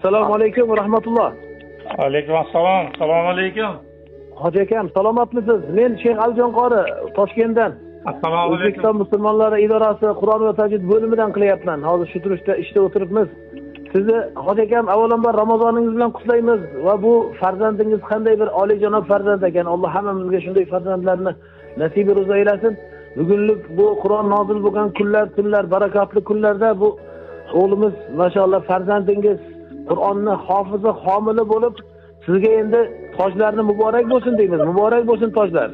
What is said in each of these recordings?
Assalomu alaykum va rahmatulloh. Alaykum assalom. Assalomu alaykum. Hoji akam, salomatmisiz? Men Sheyx Alijon qori Toshkentdan. Assalomu alaykum. O'zbekiston musulmonlari idorasi Qur'on va tajvid bo'limidan qilyapman. Hozir shu turishda ishda o'tiribmiz. Sizni hoji akam avvalambor Ramazoningiz bilan qutlaymiz va bu farzandingiz qanday bir oliyjanob farzand ekan. Alloh hammamizga shunday farzandlarni nasibi ro'za aylasin. Bugunlik bu Qur'on nozil bo'lgan kunlar, tunlar, barakatli kunlarda bu o'g'limiz maşallah farzandingiz Qur'onni hofizi, homili bo'lib, sizga endi tojlarni muborak bo'lsin deymiz. Muborak bo'lsin tojlar.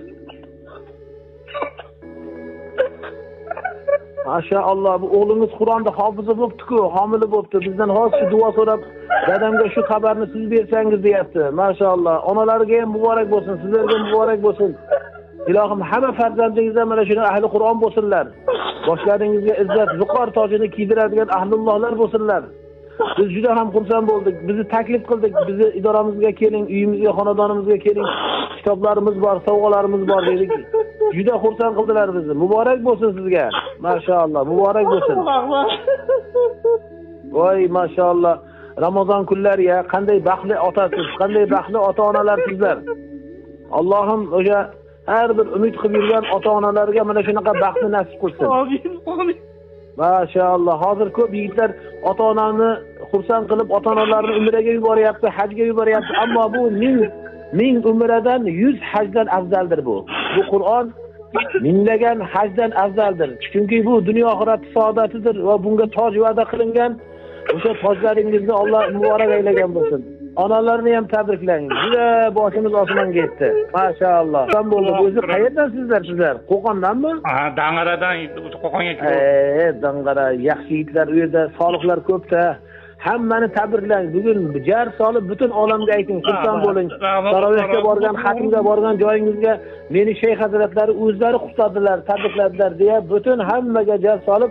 Maşallah bu o'g'lingiz Qur'onda hofizi bo'libdi-ku, homili bo'libdi. Bizdan hozir shu duo so'rab, dadamga shu xabarni siz bersangiz deyapti. Maşallah. Onalariga ham muborak bo'lsin, sizlarga muborak bo'lsin. Ilohim hamma farzandingizdan mana shuni ahli Qur'on bo'lsinlar. Boshlaringizga izzat, viqor tojini kiydiradigan ahlullohlar bo'lsinlar. Biz juda ham xursand bo'ldik. Bizni taklif qildik, bizni idoramizga keling, uyimizga, xonadonimizga keling. Kitoblarimiz bor, sovg'alarimiz bor dedik. Juda xursand qildilar bizni. Muborak bo'lsin sizga. Maşallah, muborak bo'lsin. Voy, maşallah. Ramazon kunlari ya, qanday baxtli otasiz, qanday baxtli ota-onalar sizlar. Allohim o'sha har bir umid qilib yurgan ota-onalarga mana shunaqa baxtni nasib qilsin. Amin, amin. Maşallah. Hozir ko'p yigitlar ota-onani xursand qilib, ota-onalarini umraga yuboryapti, hajga yuboryapti, ammo bu ming umradan 100 hajdan afzaldir bu. Bu Qur'on minglagan hajdan afzaldir. Chunki bu dunyo oxirat saodatidir va bunga toj va'da qilingan. O'sha tojlaringizni Alloh muborak aylagan bo'lsin. Onalarni ham tabriklang. Juda boshimiz osmonga yetdi. Maşallah. Ham bo'ldi. O'zi qayerdan sizlar? Qo'qondanmi? Ha, Dang'aradan Qo'qonga keldim. Dang'ara yaxshi yigitlar u yerda, soliqlar ko'p-da. Hammani tabriklang. Bugun jar solib butun olamga ayting, xursand bo'ling. Tarovehga borgan, xatmga borgan joyingizga meni shayx hazratlari o'zlari qutladilar, tabrikladilar deya butun hammaga jar solib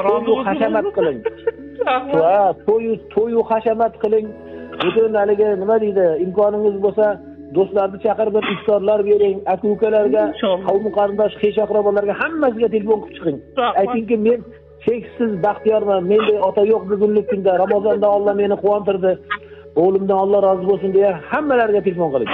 to'y hashamat qiling. Va to'y hashamat qiling. Butun haliga nima deydi, imkoningiz bo'lsa do'stlarni chaqirib iftorlar bering, aka-ukalarga, qavm qarindosh, qiyoqrobolarga hammasiga telefon qilib chiqing. Aytingki, men cheksiz baxtiyorman. Menday ota yo'q bugunlik kunda. Ramazonda Alloh meni quvontirdi. O'g'limdan Alloh rozi bo'lsin deya hammalarga telefon qiling.